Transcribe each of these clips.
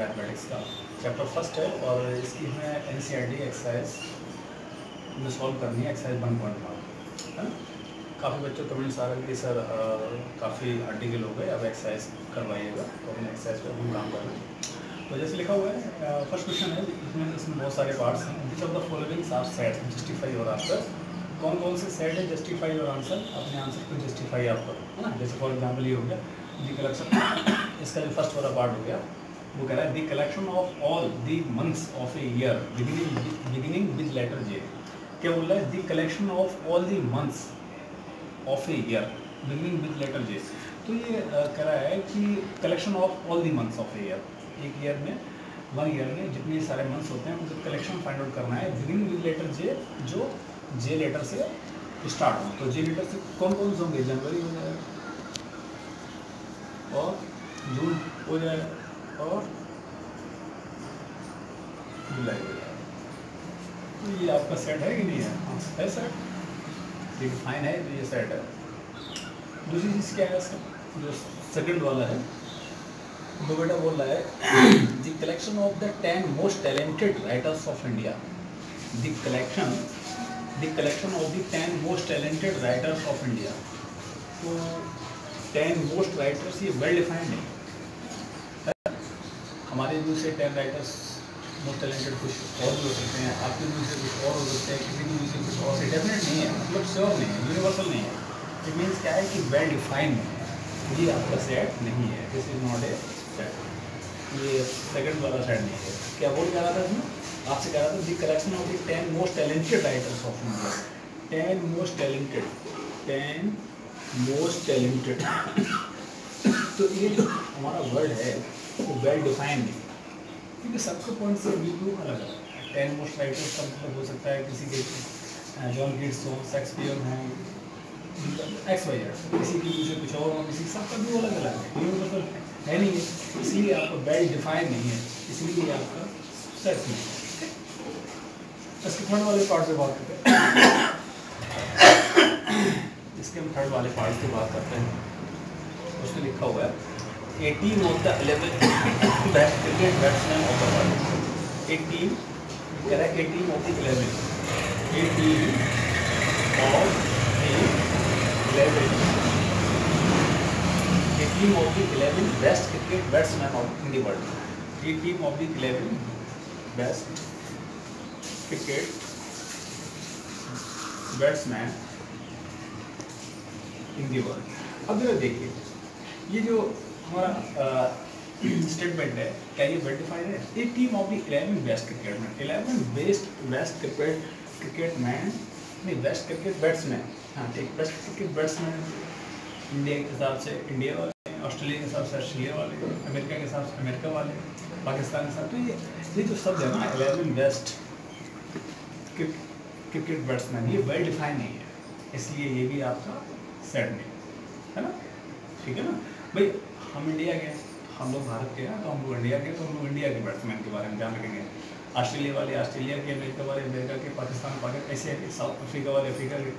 Mathematics का chapter first है और इसकी हमें NCERT एक्सरसाइज में सॉल्व करनी है, एक्सरसाइज 1.1 है ना। काफ़ी बच्चों कमेंट्स आ रहे हैं कि सर काफ़ी आर्टिकल हो गए, अब एक्सरसाइज करवाइएगा, तो हमने एक्सरसाइज पर हम काम कर रहे हैं। तो जैसे लिखा हुआ है फर्स्ट क्वेश्चन है, इसमें बहुत सारे पार्ट्स हैं। Which of the followings are set, justify your answer. कौन कौन से सेट है, जस्टिफाई योर आंसर, अपने आंसर को जस्टिफाई आप करो, है ना। जैसे फॉर एग्जाम्पल ये हो गया दी कलेक्शन, इसका जो फर्स्ट वाला पार्ट हो गया वो कह रहा है the collection of all the months of a year beginning with letter J. क्या बोल रहा है, the collection of all the months of a year beginning with letter J. तो ये कह रहा है कि collection of all the months of a year, एक ईयर में, वन ईयर में जितने सारे मंथ्स होते हैं उनका कलेक्शन फाइंड आउट करना है बिगिनिंग विद लेटर जे, जो जे लेटर से स्टार्ट हो। तो जे लेटर से कौन कौन से होंगे, जनवरी हो जाएगा और जून हो जाएगा और जुलाई हो जाएगा। तो ये आपका सेट है कि नहीं है? हाँ है सेट, ये डिफाइन है, तो ये सेट है। दूसरी चीज़ क्या है इसका, जो सेकंड वाला है, तो बेटा बोल रहा है the collection of the 10 most talented writers of India. The collection of the 10 most talented writers of India. तो 10 मोस्ट राइटर्स ये वेल डिफाइंड है। हमारे व्यू से 10 राइटर्स मोस्ट टैलेंटेड कुछ और भी हो सकते हैं, आपके व्यू से कुछ और हो सकते हैं, किसी के व्यू से कुछ और से, डेफिनेट नहीं है, मतलब श्योर नहीं है, यूनिवर्सल नहीं है। इट मीन्स क्या है कि वेल डिफाइंड है, ये आपका सेट नहीं है, this is not a set, ये सेकंड वाला सेट नहीं है। क्या बोल कह रहा था इसमें, आपसे कह रहा था the collection of the 10 most talented writers of India. 10 most talented, 10 most talented तो ये जो हमारा वर्ड है वो वेल डिफाइंड है, क्योंकि सबके पॉइंट से व्यू अलग अलग है। 10 मोस्ट राइटर्स का मतलब हो सकता है किसी के जॉन कीट्स हो, शेक्सपियर हैं, XYZ, किसी की व्यू से कुछ और हो, किसी सबका व्यू अलग अलग है, यूनिवर्सल है नहीं है, इसलिए आपका वेल डिफाइंड नहीं है, इसलिए आपका सेट नहीं है। इसके थर्ड वाले पार्ट पे बात करते हैं, इसके हम थर्ड वाले पार्ट पे बात करते हैं। उसमें लिखा हुआ है 18 of the 11 best cricket batsman of the world. 18 कह रहा है 18 of the 11, 18 of the 11 best cricket batsman of in the world. 18 of the 11 best cricket batsman in the world. अब जरा देखिए, ये जो हमारा स्टेटमेंट है, क्या ये वेल डिफाइंड है? A team of the 11 best cricketman, 11 best cricket man नहीं, बेस्ट क्रिकेट बैट्समैन, हाँ ठीक, बेस्ट क्रिकेट बैट्समैन इंडिया के हिसाब से इंडिया वाले, ऑस्ट्रेलिया के हिसाब से ऑस्ट्रेलिया वाले, अमेरिका के हिसाब से अमेरिका वाले, पाकिस्तान के हिसाब। तो ये जो शब्द है ना 11 बेस्ट क्रिकेट बैट्समैन, ये वेल डिफाइंड नहीं है, इसलिए ये भी आपका सेट नहीं है ना, ठीक है ना भाई। हम इंडिया के, हम लोग भारत के हैं, तो हम लोग इंडिया के, तो हम लोग इंडिया के बैट्समैन के बारे में ध्यान रखेंगे। ऑस्ट्रेलिया वाले ऑस्ट्रेलिया के, अमेरिका वाले अमेरिका के, पाकिस्तान ऐसे, साउथ अफ्रीका वाले अफ्रीका के।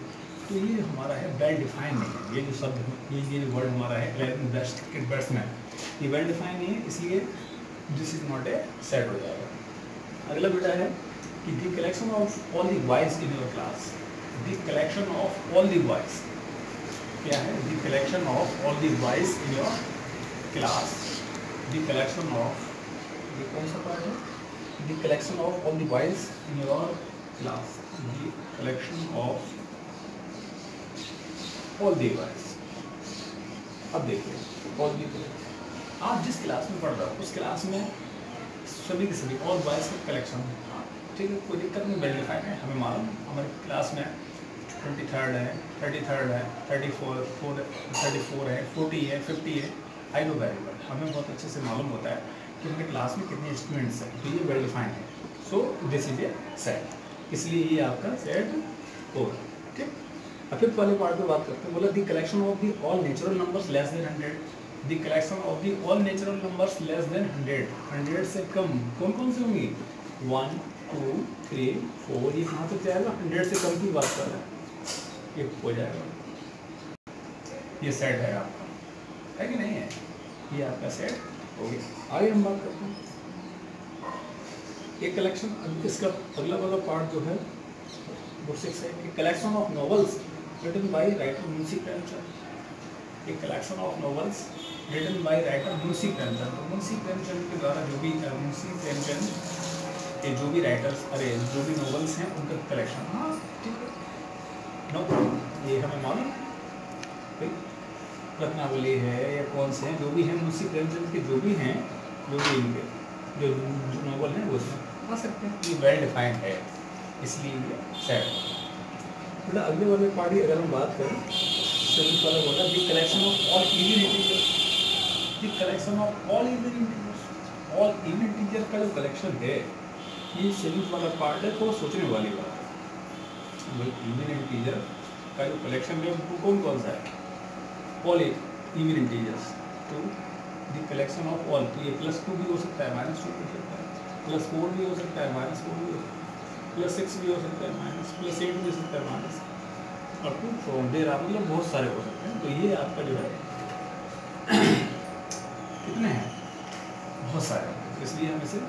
तो ये हमारा है वेल डिफाइंड नहीं है, ये जो शब्द, ये जो वर्ड हमारा है 11 बेस्ट क्रिकेट बैट्समैन, ये वेल डिफाइंड नहीं है, इसलिए this is not a set हो जाएगा। अगला बेटा है कि the collection of all the boys in your class. The collection of all the boys क्या है? The collection of all the boys in your class. The collection of, ये कौन सा पार्ट है? The collection of all the boys in your class. The collection of all the boys. अब देखिए, all the, आप जिस क्लास में पढ़ रहे हो उस क्लास में सभी के सभी ऑल बॉयज का कलेक्शन है, ठीक है, कोई दिक्कत नहीं, वेल डिफाइंड है, हमें मालूम। हमारे क्लास में 23rd है, 33rd है, 34 है, 40 है, 50 है, आई नो वेरी वेल, हमें बहुत अच्छे से मालूम होता है कि उनके क्लास में कितने स्टूडेंट्स हैं, तो ये वेल डिफाइंड है। So this is a set, इसलिए ये आपका सेट होगा, ठीक। अब फिर वाले पार्ट पे बात करते हैं, बोला the collection of the all natural numbers less than 100। The collection of the all natural numbers less than 100, 100 से कम कौन कौन से होंगी? 1 2 3 4, ये कहाँ तक जाएगा? 100 से कम की बात कर रहे हैं, ये हो जाएगा, ये सेट है आपका, है कि नहीं है? ये आपका सेट हो गया। आगे हम बात करते हैं एक कलेक्शन, इसका अगला वाला पार्ट जो है वो 6 है, एक collection of novels written by writer Munshi Premchand. एक collection of novels written by writer Munshi Premchand. तो मुंशी प्रेमचंद के द्वारा जो भी मुंशी प्रेमचंद के जो भी राइटर्स, जो भी नॉवेल्स हैं उनका कलेक्शन। हाँ ठीक है, नो प्रॉब्लम, ये हमें मालूम। रत्नावली है या कौन से हैं, जो भी हैं मुंशी प्रेमचंद के जो भी हैं, जो भी इनके जो नॉवल हैं वो उसमें आ सकते हैं। ये वेल डिफाइंड है, इसलिए ये सेट। मतलब अगले वाले पार्टी अगर हम बात करें, सेवंथ वाला बोला the collection of all even integers. The collection of all even integers, all even integer का जो कलेक्शन है, ये सेवंथ वाला पार्ट है। तो सोचने वाली बात है, इवन इंटीजर का जो कलेक्शन है वो कौन कौन सा है? All even integers. तो द कलेक्शन ऑफ ऑल, तो ये +2 भी हो सकता है, -2 भी हो सकता है, +4 भी हो सकता है, -4 भी हो सकता है, +6 भी हो सकता है, +8 भी हो सकता है, माइनस, और 2 फ्रॉम देयर आप, मतलब बहुत सारे हो सकते हैं। तो ये आपका जो है कितने हैं? बहुत सारे, इसलिए हम इसे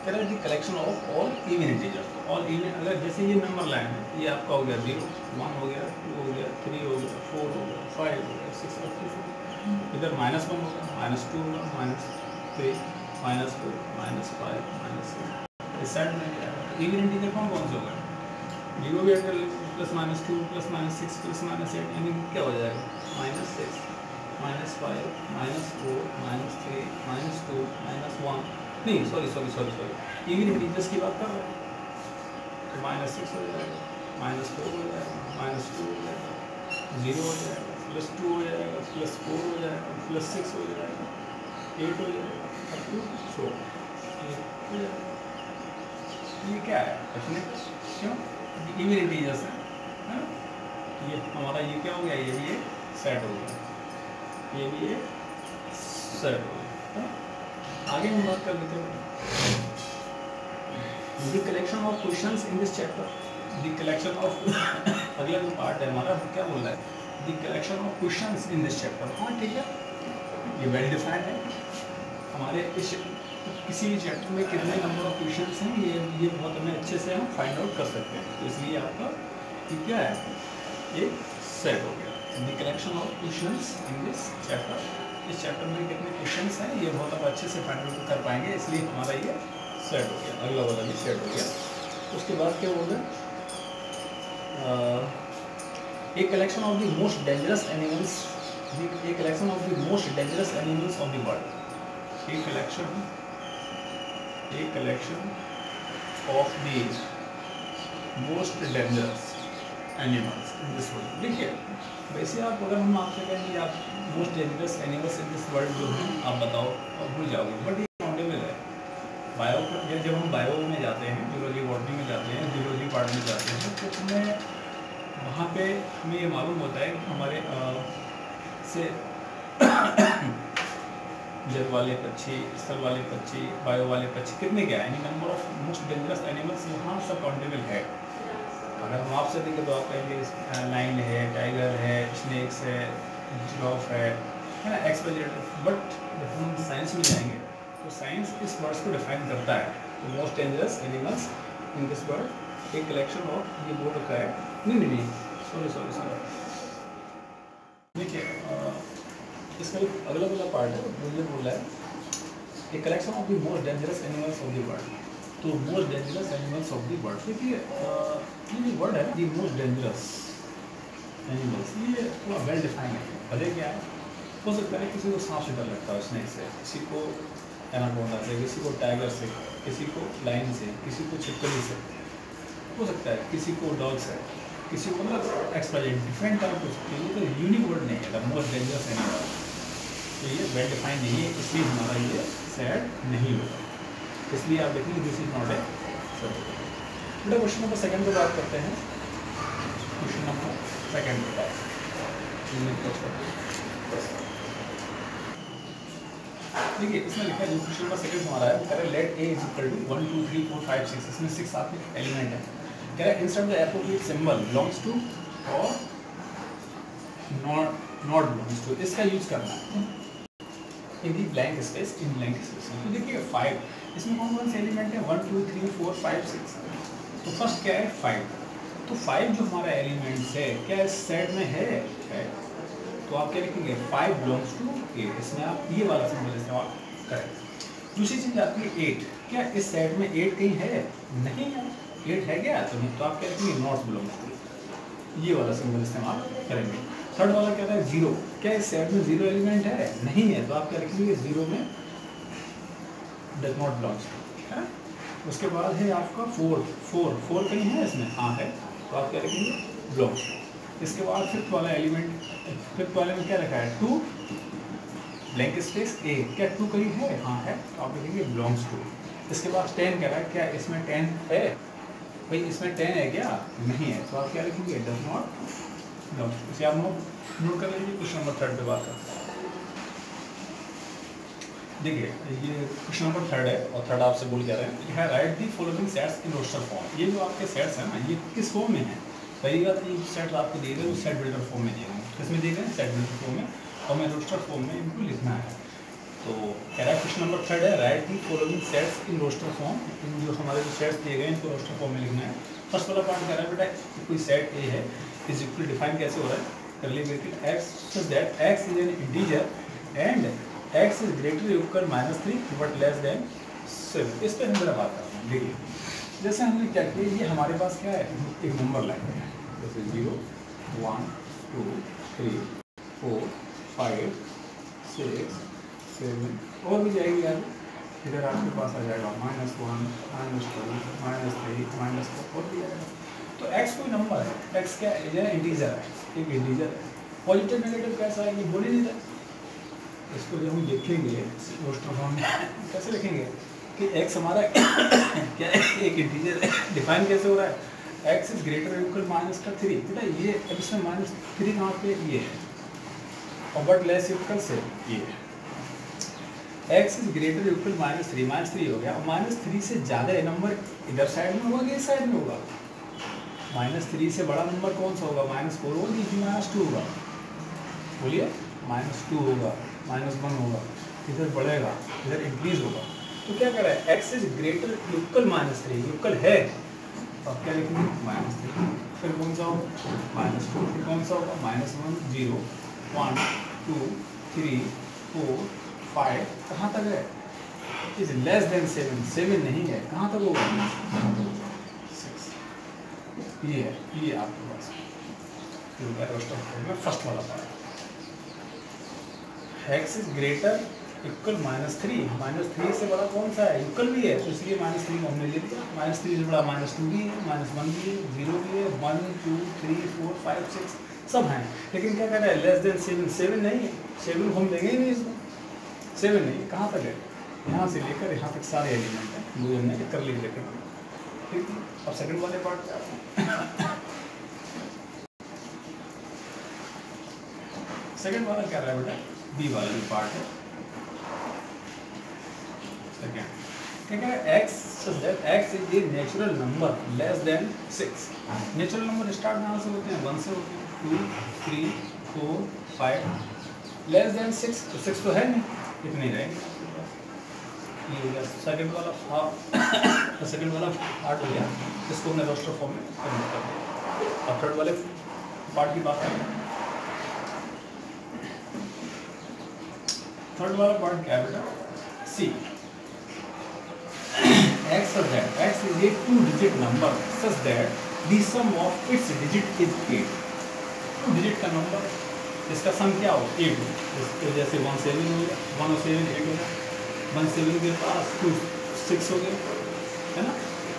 कह रहे हैं collection of all even integers. All even, अगर जैसे ये नंबर लाइन है, ये आपका हो गया 0, 1 हो गया, 2 हो गया, 3 हो गया, 4 हो गया, 5 हो गया, 6 और 2, इधर -1 होगा, -2 होगा, -3, -4, -5, -6, इस साइड में इवन इंटीजर कौन कौन से होगा? 0 भी अगर +-2 +-6 +-8, यानी क्या हो जाएगा? -6, -5, -4 -3 -2 -1, नहीं सॉरी, इवन इंटीजर्स की बात कर रहे हैं। तो -6 हो जाएगा, -4 हो जाएगा, -2 हो जाएगा, 0 हो जाएगा, +2 हो जाएगा, +4 हो जाएगा, +6 हो जाएगा, 8 हो जाएगा, up to 4 हो जाएगा। ये क्या है? अपने क्यों इवन इंटीजर्स है? ये हमारा ये क्या हो गया? ये भी एक सेट हो गया, ये भी एक सेट हो गया। आगे हम बात कर लेते हैं the collection of questions in this chapter. The collection of अगला जो पार्ट है हमारा वो क्या बोल रहा है? The collection of questions in this chapter. हाँ ठीक है, ये वेल डिफाइंड है। हमारे इस किसी भी चैप्टर में कितने नंबर ऑफ क्वेश्चंस हैं, ये बहुत हमें अच्छे से हम फाइंड आउट कर सकते हैं। तो इसलिए आपका ये क्या है? एक सेट हो गया। The collection of questions in this chapter. इस चैप्टर में कितने क्वेश्चंस हैं ये बहुत आप अच्छे से फाइंड आउट कर पाएंगे, इसलिए हमारा ये सेट हो गया। अगला वाला भी सेट हो गया। उसके बाद क्या बोल रहे हैं? एक collection of the most dangerous animals, एक collection of the most dangerous animals of the world. एक collection of the most dangerous animals in this world. देखिए वैसे आप अगर हम आपसे कहें कि आप most dangerous animals in this world जो हैं आप बताओ और भूल जाओगे, बट ये काउंटेबल है। बायो का जब हम बायो में जाते हैं, जूलॉजी बॉटनी में जाते हैं, जूलॉजी पार्ट में जाते हैं, तो हमें वहाँ पे हमें ये मालूम होता है कि हमारे से जल वाले पक्षी, स्थल वाले पक्षी, बायो वाले पक्षी कितने क्या है, यानी number of most dangerous animals वहाँ सब काउंटेबल है। अगर हम आपसे देखें तो आप कहेंगे लाइन है, टाइगर है, स्नेक्स है, जिराफ है ना, एक्सपेजेटर। बट जब हम साइंस में जाएंगे तो साइंस इस वर्ड्स को डिफाइन करता है। तो most dangerous animals in this world, एक कलेक्शन ऑफ, ये बोल रखा है, नहीं सॉरी देखिए इसका एक अगला वाला पार्ट है जो ये बोला है एक collection of the most dangerous animals of the world. तो most dangerous animals of the world, देखिए ये जो वर्ड है दी मोस्ट डेंजरस एनिमल्स, ये थोड़ा वेल डिफाइंड है। भले क्या है, हो सकता है किसी को सांप से डर लगता है, स्नेक से, किसी को एनाकोंडा से, किसी को टाइगर से, किसी को लाइन से, किसी को छिपकली से, हो सकता है किसी को डॉग से, किसी को मतलब एक्सपाइरेट डिफरेंट टाइप हो सकती है। तो यूनिक वर्ड नहीं है द मोस्ट डेंजरस एनिमल, तो ये वेल डिफाइंड नहीं है, इसलिए हमारा ये सेड नहीं होगा। इसलिए आप देखेंगे this is not a said. बेटा क्वेश्चन नंबर सेकंड पर बात करते हैं। क्वेश्चन नंबर सेकंड पर बात देखिए इसमें लिखा है जो क्वेश्चन नंबर सेकंड हमारा है वो कह रहा है let A is equal to 1 2 3 4 5 6, इसमें 6 आपके एलिमेंट है। कह रहा है insert the appropriate symbol belongs to और नॉट बिलोंग्स टू, इसका यूज करना है। In the blank space, in blank space. तो देखिए 5, इसमें कौन कौन से एलिमेंट है, 1 2 3 4 5 6। तो फर्स्ट क्या है 5, तो 5 जो हमारा एलिमेंट्स है क्या इस सेट में है, तो आप क्या लिखेंगे 5 बिलोंग्स टू 8, इसमें आप ये वाला सिंबल इस्तेमाल करें। दूसरी चीज़ आती है 8, क्या इस सेट में 8 कहीं है, नहीं है, 8 है क्या, तो नहीं, तो आप क्या लिखेंगे नॉट बिलोंग्स टू, ये वाला सिंबल इस्तेमाल करेंगे। थर्ड वाला क्या था 0, क्या इस सेट में 0 एलिमेंट है, नहीं है, तो आप क्या लिखेंगे 0 में डज नॉट बिलोंग्स टू, है। उसके बाद है आपका 4 कहीं है इसमें, हाँ है, तो आप क्या लिखेंगे बिलोंग्स टू। इसके बाद फिफ्थ वाला एलिमेंट, फिफ्थ वाले में क्या रखा है 2 ब्लैंक स्पेस ए, क्या 2 कहीं है, हाँ है, तो आप लिखेंगे बिलोंग्स टू। इसके बाद 10 कह रहा है, क्या इसमें 10 है, भाई इसमें 10 है क्या, नहीं है, तो आप क्या लिखेंगे डज नॉट बिलोंग्स टू। इसे आप नोट कर लीजिए। क्वेश्चन नंबर 3 पे बात करते हैं। देखिए ये क्वेश्चन नंबर 3 है और 3 आपसे बोल क्या रहे हैं, है write the following sets in roster form. ये जो आपके सेट्स हैं ना, ये किस फॉर्म में है, पहली बात ये सेट्स आपको दिए गए वो सेट बिल्डर फॉर्म में दिए गए, किसमें दिए गए, सेट बिल्डर फॉर्म में, और मैं रोस्टर फॉर्म में इनको लिखना है। तो कह रहा है क्वेश्चन नंबर 3 है write the following sets in roster form, इन जो हमारे जो सेट्स दिए गए इनको रोस्टर फॉर्म में लिखना है। फर्स्ट वाला पार्ट कह रहा है बेटा कोई सेट ए है, इज इक्वल डिफाइन कैसे हो रहा है, करली bracket x such that x is an integer and x is greater or equal -3 but less than 7। इस पर हम जरा बात करते हैं। देखिए जैसे हमने क्या किया, ये हमारे पास क्या है, एक नंबर लाइन है, जैसे 0 1 2 3 4 5 6 7 और भी जाएगी यार, इधर आपके पास आ जाएगा -1 -2 -3 -4 और भी आएगा। तो x कोई नंबर है, x क्या है, इंटीजर है, एक इंटीजर है। पॉजिटिव नेगेटिव कैसा है ये बोल ही नहीं रहा। इसको जब हम लिखेंगे रोस्टर फॉर्म में कैसे लिखेंगे कि x हमारा क्या है, एक इंटीजर है, डिफाइन कैसे हो रहा है, x इज ग्रेटर इक्वल -3, बेटा ये अब इसमें -3 कहाँ पे, ये है, और बट लेस इक्वल से ये है, x इज ग्रेटर इक्वल -3 हो गया, और -3 से ज़्यादा नंबर इधर साइड में होगा, इस साइड में होगा, -3 से बड़ा नंबर कौन सा होगा, -4 होगा कि -2 होगा, बोलिए -2 होगा, -1 होगा, इधर बढ़ेगा, इधर इंक्रीज होगा। तो क्या कर रहा है, x is greater equal -3, equal है, तो आप क्या लिखेंगे -3, फिर कौन सा होगा -2, फिर कौन सा होगा -1 0 1 2 3 4 5, कहाँ तक है, इज लेस देन 7, 7 नहीं है, कहाँ तक होगा 6, ये है, ये आपके पास फर्स्ट वाला part, x is greater equal -3 से बड़ा कौन सा है, इक्वल भी है, तो इसलिए -3 को हमने ले लिया, -3 से बड़ा -2 भी है, -1 भी है, 0 भी है, 1 2 3 4 5 6 सब हैं, लेकिन क्या कह रहा है लेस देन 7, 7 नहीं है, 7 को हम देंगे ही नहीं इसमें, 7 नहीं, कहाँ तक है, यहाँ से लेकर यहाँ तक सारे एलिमेंट हैं, वो हमने कर ली लेकर, ठीक है। अब सेकंड वाले पार्ट पे आते हैं। सेकंड वाला क्या रहा है बेटा, बी वाला जो पार्ट है, सेकंड क्या कह रहा है, x is a natural number less than 6। Natural number start कहाँ से होते हैं, 1 से होते हैं, 2 3 4 5, लेस देन 6, तो 6 तो है नहीं, इतने रहेंगे, ये हो गया सेकंड वाला सेकंड वाला पार्ट हो गया, इसको हमने रोस्टर फॉर्म में कन्वर्ट कर दिया। अब थर्ड वाले पार्ट की बात करें, थर्ड वाला पार्ट क्या है बेटा, सी x such that x is a 2-digit number such that the sum of its digit is 8। 2 digit का नंबर, इसका सम क्या हो 8 हो, इसके जैसे 1 7 हो गया, 1 और 7 8 हो गया, 1 7 के पास 2 6 हो गया, है ना,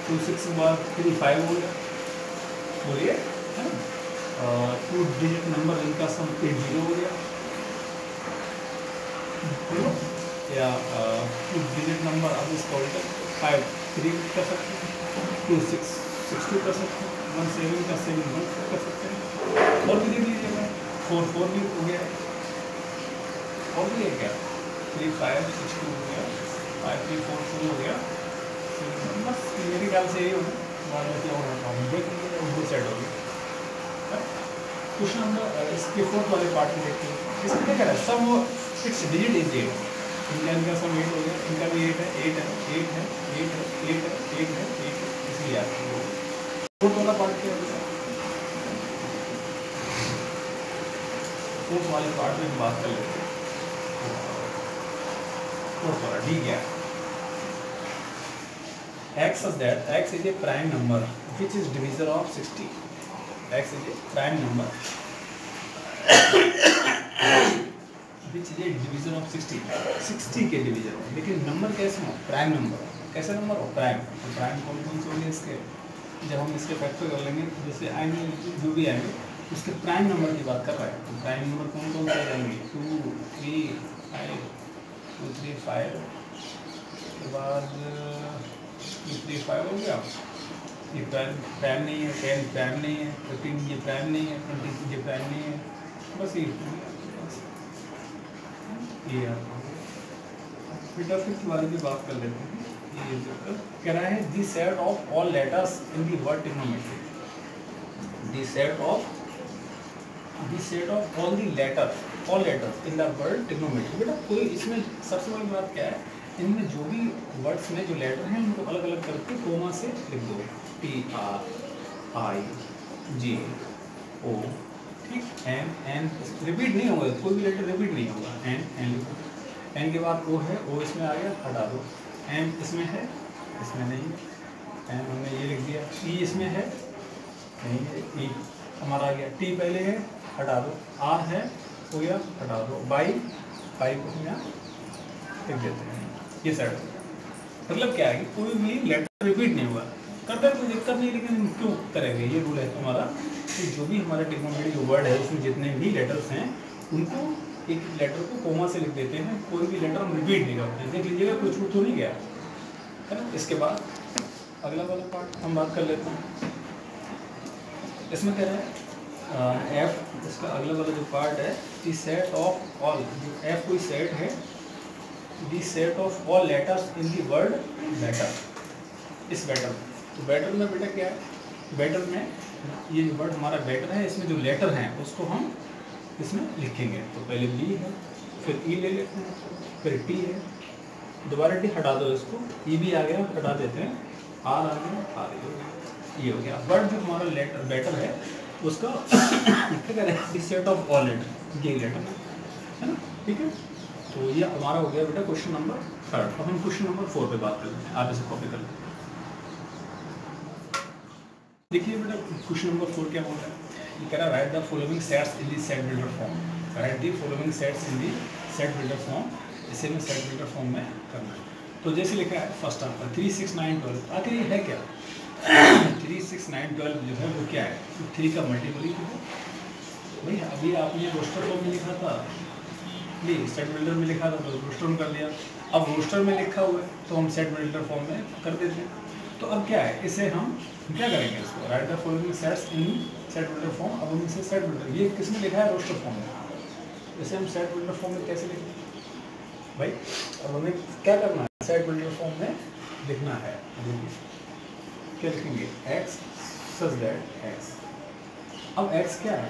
2 6 के बाद 3 5 हो गया, बोलिए, है ना, 2 डिजिट नंबर इनका सम 8 0 हो गया, या 2 डिजिट नंबर अब इसका उल्टा 5 3 कर सकते हैं, 2 6 6 2 कर सकते हैं, 1 7 का 7 1 कर सकते हैं, और भी देख लीजिएगा 4 4 भी हो गया, और भी है क्या 3 5 6 2 हो गया, 5 3 4 4 हो गया, बस मेरे ख्याल से यही होगा, बाद में क्या होगा देख लीजिए, वो सेट हो गया। क्वेश्चन नंबर इसके फोर्थ वाले पार्ट में देखते हैं, इसमें क्या कह रहा है, सम इट्स डिजिट इज 8, इनका सब 8 हो गया, इनका भी 8 है, 8 है, 8 है, 8 है, 8 है, 8 है, 8 है, इसलिए आपको फोर्थ वाला पार्ट क्या होगा? फोर्थ वाले पार्ट में बात कर लेते हैं। फोर्थ वाला डी क्या है? X is that X is a prime number which is divisor of 60. X is a prime number which is a divisor of 60. 60 के डिवीजर हो, लेकिन नंबर कैसे हो? Prime number. कैसे नंबर हो? प्राइम। तो प्राइम कौन कौन से होंगे इसके? जब हम इसके फैक्टर कर लेंगे, जैसे आएंगे जो भी आएंगे उसके प्राइम नंबर की बात कर रहे हैं। तो प्राइम नंबर कौन कौन से जाएंगे? 2, 3, 5, 2, 3, 5 के बाद 2, 3, 5 हो गया। ये प्राइम नहीं है, 10 प्राइम नहीं है, 15 ये प्राइम नहीं है, 20 ये प्राइम नहीं है, बस ये बेटा फिफ्थ वाले की बात कर लेते हैं। ये कह रहा है the set of all letters in the word trigonometry. The set of all the letters in the word trigonometry. बेटा कोई इसमें सबसे बड़ी बात क्या है, इनमें जो भी वर्ड्स में जो लेटर हैं उनको अलग अलग करके कोमा से लिख दो। TRIGO, ठीक, एन रिपीट नहीं होगा, कोई भी लेटर रिपीट नहीं होगा। एन के बाद ओ है, ओ इसमें आ गया, हटा दो। एम इसमें है, इसमें नहीं है, एम हमने ये लिख दिया। ई इसमें है, नहीं है, ई हमारा आ गया। टी पहले है, हटा दो। आर है, हो गया, हटा दो। बाई को हम यहाँ लिख देते हैं। ये सेट मतलब क्या है कि कोई भी लेटर रिपीट नहीं हुआ, करता है कोई दिक्कत नहीं, लेकिन क्यों करेंगे? ये रूल है हमारा कि जो भी हमारा ट्रिग्नोमेट्री जो वर्ड है उसमें जितने भी लेटर्स हैं उनको एक लेटर को कोमा से लिख देते हैं। कोई भी लेटर हम रिपीट नहीं करते। देख लीजिएगा कुछ छूट तो नहीं गया है ना। इसके बाद अगला वाला पार्ट हम बात कर लेते हैं। इसमें कह रहे हैं एफ, इसका अगला वाला जो पार्ट है, the set of all, F कोई सेट है, the set of all letters in the word better. इस बैटर तो बैटर में बेटा क्या है? बैटर में ये जो वर्ड हमारा बैटर है, इसमें जो लेटर हैं उसको हम इसमें लिखेंगे। तो पहले बी है, फिर ई ले लेते हैं, फिर टी है, दोबारा टी हटा दो, इसको ई भी आ गया, हटा देते हैं, आर आ गया, आर ये हो गया। वर्ड जो हमारा लेटर बैटर है उसका क्या करें? दी सेट ऑफ ऑल लेटर, ये लेटर है ना, ठीक है। तो ये हमारा हो गया बेटा क्वेश्चन नंबर 3। अब हम क्वेश्चन नंबर 4 पे बात कर लेते हैं। आप इसे कॉपी कर लेते हैं। देखिए बेटा क्वेश्चन नंबर 4 क्या बोल रहा है? ये कह रहा है right the following sets in the set builder form. Right the following sets in the set builder form. इसे में सेट बिल्डर फॉर्म में करना है। तो जैसे लिखा है फर्स्ट आपका 3, 6, 9, 12। आखिर ये है क्या? 3, 6, 9, 12 जो है वो क्या है? तो 3 का मल्टीपल ही है भाई। अभी आपने रोस्टर फॉर्म में लिखा था, नहीं सेट बिल्डर में लिखा था तो रोस्टर में कर लिया। अब रोस्टर में लिखा हुआ है तो हम सेट बिल्डर फॉर्म में कर देते हैं। तो अब क्या है, इसे हम क्या करेंगे? इसको right the following sets in set builder form. अब हम इसे सेट बिल्डर, ये किसमें लिखा है? रोस्टर फॉर्म में। इसे हम सेट बिल्डर फॉर्म में कैसे लिखेंगे भाई? अब हमें क्या करना है? सेट बिल्डर फॉर्म में लिखना है। क्या लिखेंगे? X such that x. अब एक्स क्या है?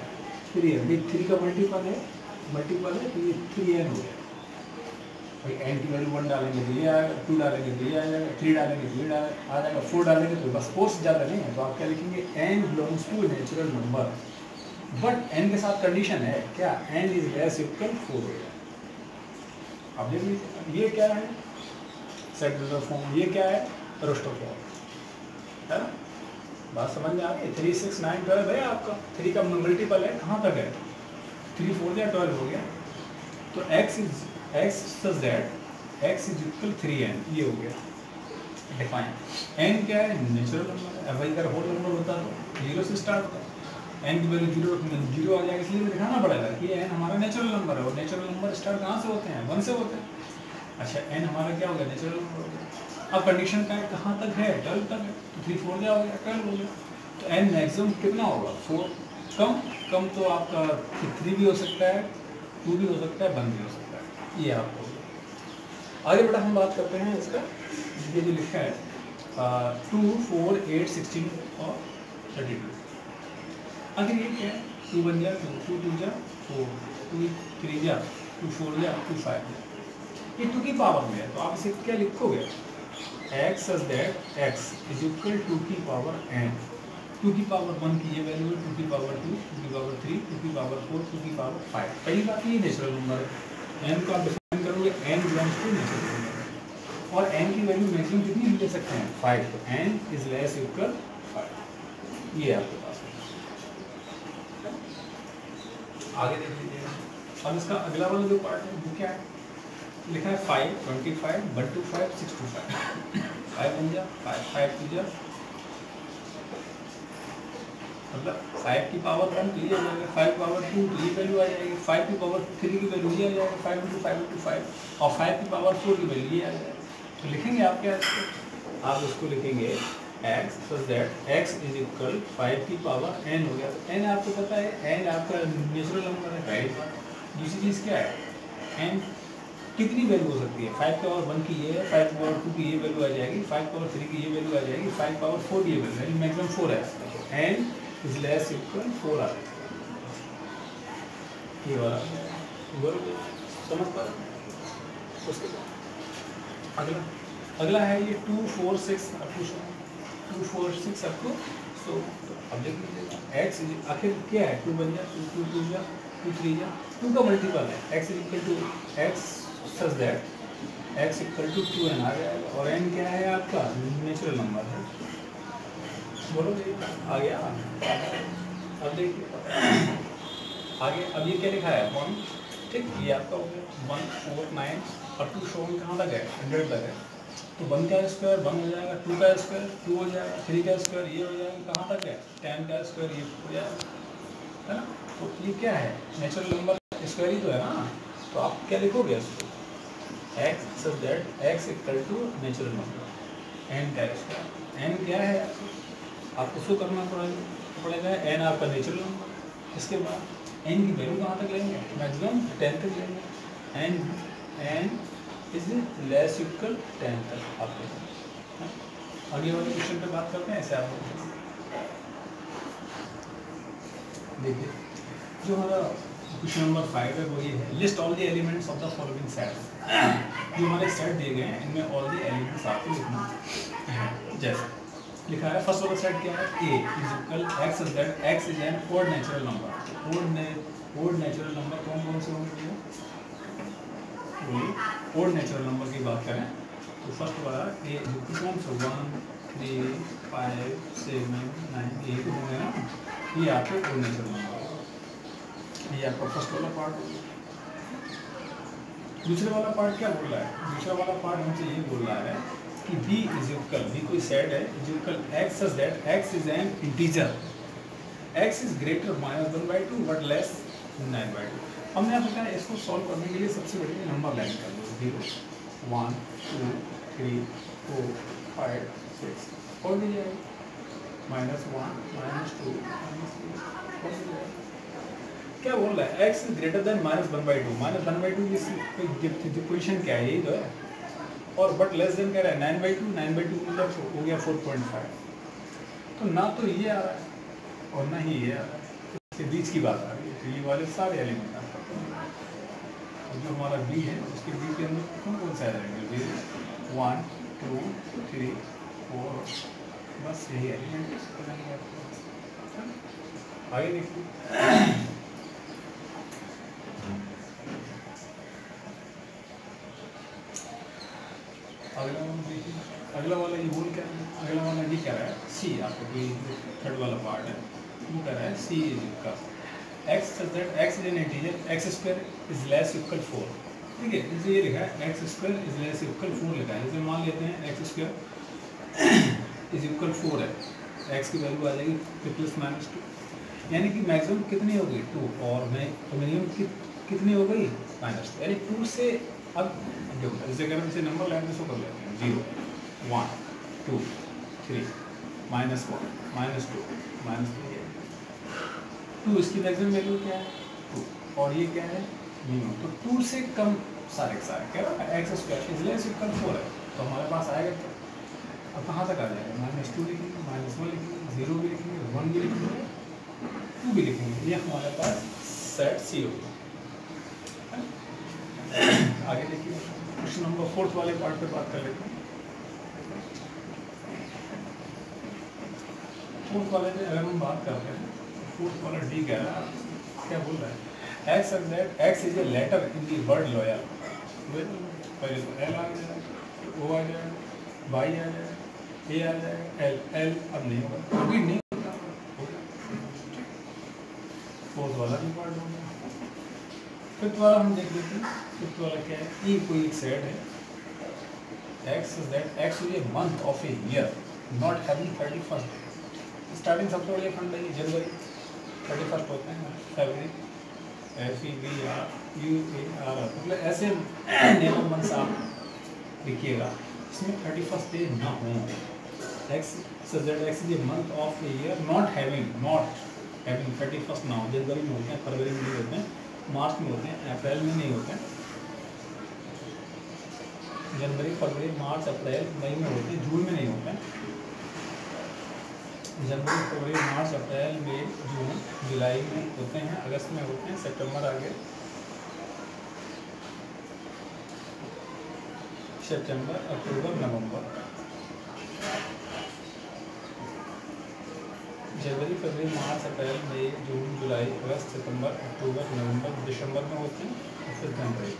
3 है। 3 का मल्टीपल है तो ये 3n हो गया भाई। n की वैल्यू 1 डालेंगे तो ये आएगा, 2 डालेंगे तो ये आएगा, 3 डालेंगे तो ये आ जाएगा, 4 डालेंगे तो बस 4 से ज़्यादा नहीं है। तो आप क्या लिखेंगे? n belongs to natural number, but n के साथ कंडीशन है क्या? n इज लेस इक्वल 4 हो गया। अब देख लीजिए ये क्या है? Set builder form. ये क्या है? रोस्टर फॉर्म है ना। बात समझ में आ गई? 3, 6, 9, 12 है आपका। 3 का मल्टीपल है, कहाँ तक है? 3, 4 या 12 हो गया। तो x such that x is equal 3n, ये हो गया डिफाइन। n क्या है? नेचुरल नंबर है। भाई अगर होल नंबर होता तो 0 से स्टार्ट होता। n की वैल्यू 0 आ जाएगा, इसलिए दिखाना पड़ेगा कि n हमारा नेचुरल नंबर है। और नेचुरल नंबर स्टार्ट कहाँ से होते हैं? 1 से होते हैं। अच्छा n हमारा क्या हो गया? नेचुरल नंबर हो गया। अब कंडीशन का कहाँ तक है? 12 तक है। तो 3, 4 क्या हो गया? 12 हो गया। तो n मैक्सिमम कितना होगा? 4। कम तो आपका 3 भी हो सकता है, 2 भी हो सकता है, 1 भी हो सकता है। ये आपको आगे बेटा हम बात करते हैं इसका। ये जो लिखा है 2, 4, 8, 16 और 32। आखिर ये क्या है? 2 1 जा 2, 2 2 जा 4, 2 3 जा 2 4 जा 2 5 जा। ये टू की पावर में है, तो आप इसे क्या लिखोगे, x such that x is equal to की पावर n, टू की पावर 1 की ये वैल्यू है, टू की पावर 2, टू की पावर 3, टू की पावर 4, टू की पावर 5। पहली बात ये नेचुरल नंबर है, n को आप डिफाइन करोगे n belongs to natural number, और n की वैल्यू मैक्सिमम कितनी ले सकते हैं 5, तो n इज लेस इक्वल 5, ये आपके पास है। आगे देख लीजिए, अब इसका अगला वाला जो पार्ट है वो क्या है, लिखा है 5, 25, 125, 625, 5 बन जा, 5 5 टू जा, मतलब 5 की पावर 1 तो ये आ जाएगा, 5 पावर 2 तो ये वैल्यू आ जाएगी, 5 की पावर 3 की वैल्यू ये आ जाएगा, 5 इंटू 5 इंटू 5, और 5 की पावर 4 की वैल्यू ये आ जाएगा। तो लिखेंगे आप क्या, आप उसको लिखेंगे x such that x is equal 5 की पावर n हो गया, तो n आपको पता है n आपका नेचुरल नंबर है, राइट। दूसरी चीज़ क्या है, n कितनी वैल्यू हो सकती है, 5 पावर 1 की ये है, 5 पावर 2 की ये वैल्यू आ जाएगी, 5 पावर 3 की ये वैल्यू आ जाएगी, 5 पावर 4 की ये वैल्यू है, मैक्सिमम 4 है, तो n इज लेस इक्वल 4 आ जाएगा, ये वाला बरोबर समझ पा रहे। उसके बाद अगला है ये 2 4 6 अप टू 2 4 6 अप टू, सो अब देख लीजिएगा x आखिर क्या है, 2 बन जा, 2 2 जा, 2 3 जा, 2 का मल्टीपल है, x is equal to x such that x equal to 2n आ जाएगा, और n क्या है आपका नेचुरल नंबर है, बोलो आ गया। अब देखिए आगे, अब ये क्या लिखा है 1, ठीक, ये आपका हो गया 1 4 9 और 2 शो में कहाँ तक है 100 तक है, तो 1 का स्क्वायर 1 हो जाएगा, 2 का स्क्वायर 2 हो जाएगा, 3 का स्क्वायर ये हो जाएगा, कहाँ तक है 10 का स्क्वायर ये हो जाएगा, है ना। तो ये क्या है नेचुरल नंबर स्क्वायर ही तो है ना, तो आप क्या लिखोगे इसको, x such that x equal to natural number n का स्क्वायर, n क्या है आपको शो करना पड़ेगा, n आपका नेचुरल नंबर, इसके बाद n की वैल्यू कहाँ तक लेंगे, मैक्सिमम 10 तक लेंगे, n इज लेस इक्वल 10 तक आपके। आगे वाले क्वेश्चन पे बात करते हैं, ऐसे आप देखिए जो हमारा क्वेश्चन नंबर 5 है वो ये है, list all the elements of the following sets, जो हमारे सेट दिए गए हैं इनमें ऑल द एलिमेंट्स आपको लिखना है, जैसे लिखा है फर्स्ट वाला सेट क्या है, a is equal x is that x is an odd natural number, odd natural number कौन कौन से होंगे, ओड नेचुरल नंबर की बात करें तो फर्स्ट वाला a इज इक्वल कौन सा 1 3 5 7 9 ये तो होंगे ना, ये आपके ओड नेचुरल नंबर, ये आपका फर्स्ट वाला पार्ट हो गया। दूसरे वाला पार्ट क्या बोल रहा है, दूसरा वाला पार्ट हमसे ये बोल रहा है कि b इज इक्वल, b कोई सेट है, is equal x such that x is an integer, x is greater -1/2 but less 9/2। हमने आपको कहा इसको सॉल्व करने के लिए सबसे बढ़िया नंबर लाइन कर लो, 0 1 2 3 4 5 6 और दी जाएगी -1 -2 -3 क्या बोल रहा है, x इज ग्रेटर देन -1/2, -1/2 ये पोजीशन क्या है, यही तो है, और बट लेस देन कह रहा है 9/2, 9/2 मतलब हो गया 4.5, तो ना तो ये आ रहा है और ना ही ये आ रहा है, इसके बीच की बात आ रही है, तो ये वाले सारे एलिमेंट आपका, और जो हमारा b है उसके b के अंदर कौन कौन सा रहेंगे, 1 2 3 4, बस यही एलिमेंट बनेंगे आपको। आगे देखिए अगला वाला ये बोल क्या है, अगला वाला ये क्या है, सी आपको कोई थर्ड वाला पार्ट है वो कह रहा है C is equal X such that X is an integer, X square is less equal 4, ठीक है, इसे ये लिखा है X square is less equal 4 लिखा है, जैसे मान लेते हैं एक्स स्क्वायर इज इक्वल 4 है, एक्स की वैल्यू आ जाएगी +-2, यानी कि मैक्सिमम कितनी हो गई 2, और मिनिमम कितनी हो गई -2, यानी 2 से अब जो इसे अगर हम इसे नंबर लाइन में शो कर लेते हैं 0 1 2 3 -1 -2 -3, 2 इसकी मैक्सिमम वैल्यू क्या है 2, और ये क्या है मिनिमम, तो 2 से कम सारे कह रहा है X square is less equal 4 है, तो हमारे पास आएगा क्या, अब कहाँ तक आ जाएगा -2 लिखेंगे, -1 लिखेंगे, 0 भी लिखेंगे, 1 भी लिखेंगे, 2 भी लिखेंगे, ये हमारे पास सेट सी होगा। आगे देखिए क्वेश्चन क्वेश्चन नंबर 4 वाले पार्ट पे बात कर लेते हैं। 4 वाले पे अगर हम बात करते हैं, 4 वाला डी कह रहा है, क्या बोल रहा है, X is a letter in the word loyal. पहले तो एल आ जाए, ओ आ जाए, वाई आ जाए, ए आ जाए, एल अब नहीं होगा, कभी नहीं होता। 4 वाला भी पार्ट हो गया। 5th वाला हम देख लेते हैं। 5th वाला क्या है, ई कोई एक सेट है, X is a month of a year not having 31st। Starting सबसे बड़ी फंड है जनवरी, 31st होते हैं, फरवरी, FEBRUAR, मतलब ऐसे नेम मंथ्स आप लिखिएगा इसमें 31st डे ना हो। X is a month of a year not having 31st ना हो। जनवरी में होते हैं, फरवरी में नहीं होते हैं, मार्च में होते हैं, अप्रैल में नहीं होते हैं। जनवरी, फरवरी, मार्च, अप्रैल, मई में होते हैं, जून में नहीं होते हैं। जनवरी, फरवरी, मार्च, अप्रैल, मई, जून, जुलाई में होते हैं, अगस्त में होते हैं, सितंबर आगे, सितंबर, अक्टूबर, नवंबर। जनवरी, फरवरी, मार्च, अप्रैल, मई, जून, जुलाई, अगस्त, सितंबर, अक्टूबर, नवंबर, दिसंबर में होते हैं, और फिर जनवरी।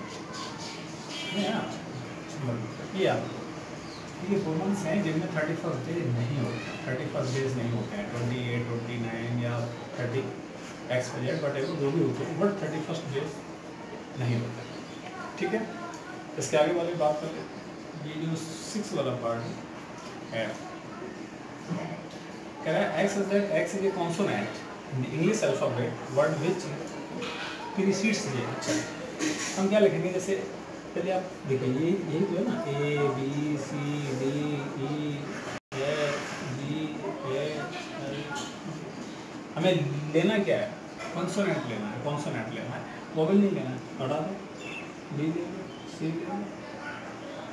ये 4 मंथ्स हैं जिनमें 31st डे नहीं होते, 31st डेज नहीं होते हैं, 28, 29 या 30 एक्स बजट बट जो भी होते हैं, बट 31st डेज नहीं होते। ठीक है, इसके आगे वाली बात कर लेते हैं। ये जो 6 वाला पार्ट है, कह रहा है X is A consonant in English alphabet word which precedes ये। अच्छा, हम क्या लिखेंगे, जैसे पहले आप देखिए, यही तो है ना, A B C D E F G H I। हमें लेना क्या है, कॉन्सोनेंट लेना है, कॉन्सोनेंट लेना है, वोवेल नहीं लेना है। हटा दो, B ले लो, C ले लो,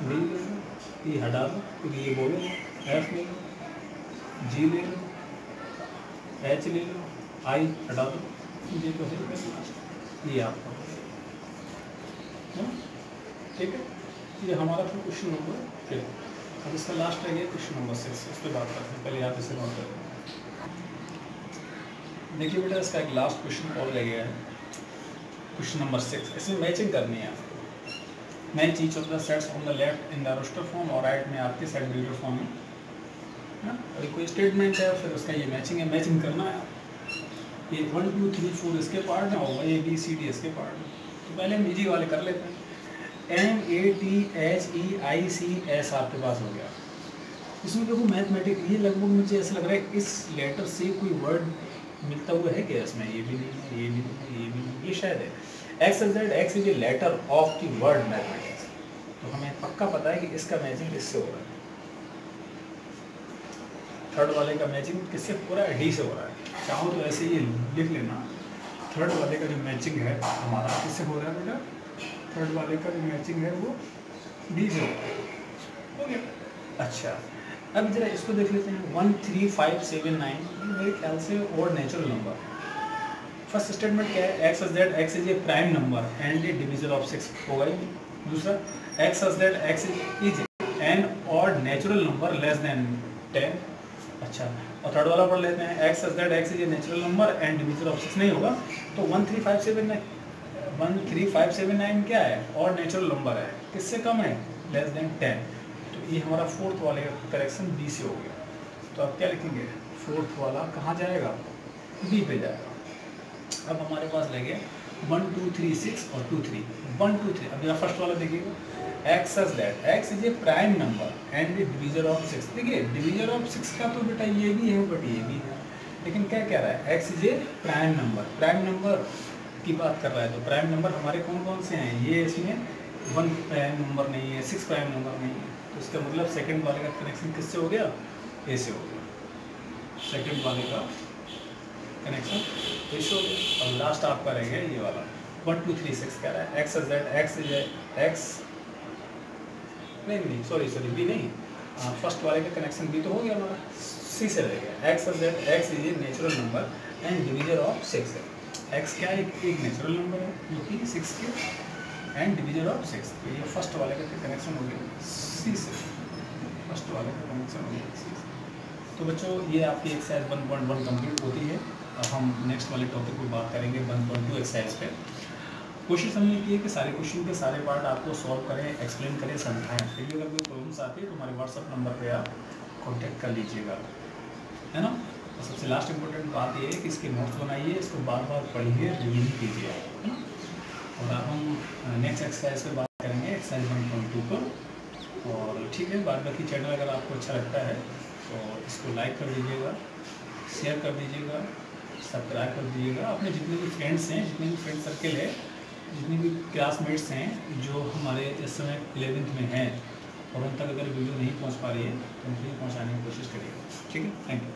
D ले लो, E हटा दो क्योंकि ये वोवेल है, F ले लो, G ले लो, H ले लो, I हटा दो, ये तो है, ये आपका ठीक है। ये हमारा फिर क्वेश्चन नंबर 5। अब इसका लास्ट रह गया क्वेश्चन नंबर 6, इस पर बात करते हैं। पहले आप इसे नोट कर लें। देखिए बेटा, इसका एक लास्ट क्वेश्चन और रह गया है, क्वेश्चन नंबर 6। इसमें मैचिंग करनी है आपको। Match each of the sets on the left in the roster form और राइट में आपके सेट बिल्डर फॉर्म में, है। और कोई स्टेटमेंट है, फिर उसका ये मैचिंग है, मैचिंग करना है। ये 1 2 3 4 इसके पार्ट हैं और A B C D इसके पार्ट हैं। तो पहले हम इजी वाले कर लेते हैं। MATHEICS आपके पास हो गया। इसमें देखो मैथमेटिक, ये लगभग मुझे ऐसा लग रहा है इस लेटर से कोई वर्ड मिलता हुआ है क्या इसमें, ये भी नहीं है, ये भी नहीं है, ये भी नहीं, ये शायद है। X is a letter of the word mathematics. तो हमें पक्का पता है कि इसका मैचिंग किससे हो रहा है। थर्ड वाले का मैचिंग किससे हो रहा है, डी से हो रहा है। चाहो तो ऐसे ही लिख लेना, थर्ड वाले का जो मैचिंग है हमारा किससे हो रहा है बेटा, थर्ड वाले का जो मैचिंग है वो डी से हो गया। अच्छा, अब जरा इसको देख लेते हैं। 1 3 5 7 9 मेरे ख्याल से और नेचुरल नंबर। फर्स्ट स्टेटमेंट क्या है, X is A prime number and A division of 6 होगा ही। दूसरा, एक्स इज एन और नेचुरल नंबर लेस देन 10। अच्छा, और थर्ड वाला पढ़ लेते हैं, x is a natural number and division of 6 नहीं होगा, तो 1 3 5 7 9 क्या है, और नेचुरल नंबर है, किससे कम है, लेस देन 10। तो ये हमारा फोर्थ वाले का करेक्शन बी से हो गया। तो अब क्या लिखेंगे, फोर्थ वाला कहाँ जाएगा, बी पे जाएगा। अब हमारे पास रह गया 1 2 3 6 और 2 3 1 2 3। अब मेरा फर्स्ट वाला देखिएगा, x is A prime number and divisor of 6। देखिए डिवीजर ऑफ 6 का तो बेटा ये भी है बट ये भी है, लेकिन क्या कह रहा है, X is A prime number, prime number की बात कर रहा है। तो प्राइम नंबर हमारे कौन कौन से हैं, ये इसमें 1 प्राइम नंबर नहीं है, 6 प्राइम नंबर नहीं है। तो इसका मतलब सेकंड वाले का कनेक्शन किससे हो गया, ए से हो गया। सेकंड वाले का कनेक्शन ए से हो गया। और लास्ट आपका रह गया ये वाला 1 2 3 6 कह रहा है, एक्स नहीं सॉरी बी नहीं, फर्स्ट वाले का कनेक्शन बी तो हो गया हमारा, सी से रह गया। X is a natural number and divisor of 6 है। एक्स क्या है, एक नेचुरल नंबर है जो कि 6 के एंड डिवीजन ऑफ 6। तो ये फर्स्ट वाले का कनेक्शन हो गया सी से, फर्स्ट वाले का कनेक्शन हो गया सी से। तो बच्चों ये आपकी एक्सरसाइज 1.1 कंप्लीट होती है। अब हम नेक्स्ट वाले टॉपिक पर बात करेंगे 1.2 एक्सरसाइज पे। कोशिश हमने की है कि सारे क्वेश्चन के सारे पार्ट आपको सॉल्व करें, एक्सप्लेन करें, समझाएं। फिर भी अगर कोई प्रॉब्लम्स आती है तो हमारे व्हाट्सअप नंबर पे आप कांटेक्ट कर लीजिएगा, है ना। और सबसे लास्ट इम्पोर्टेंट बात ये है कि इसके नोट्स बनाइए, इसको बार बार पढ़िए, रिवीजन कीजिए, है ना। और अब हम नेक्स्ट एक्सरसाइज पे बात करेंगे, एक्सरसाइज 1.2 पर। और ठीक है, बाद बाकी चैनल अगर आपको अच्छा लगता है तो इसको लाइक कर दीजिएगा, शेयर कर दीजिएगा, सब्सक्राइब कर दीजिएगा। अपने जितने भी फ्रेंड्स हैं, जितने भी फ्रेंड सर्किल है, जितने भी क्लासमेट्स हैं जो हमारे इस समय 11th में हैं और उन तक अगर वीडियो नहीं पहुंच पा रही है तो उनको पहुंचाने की कोशिश करिएगा। ठीक है, थैंक यू।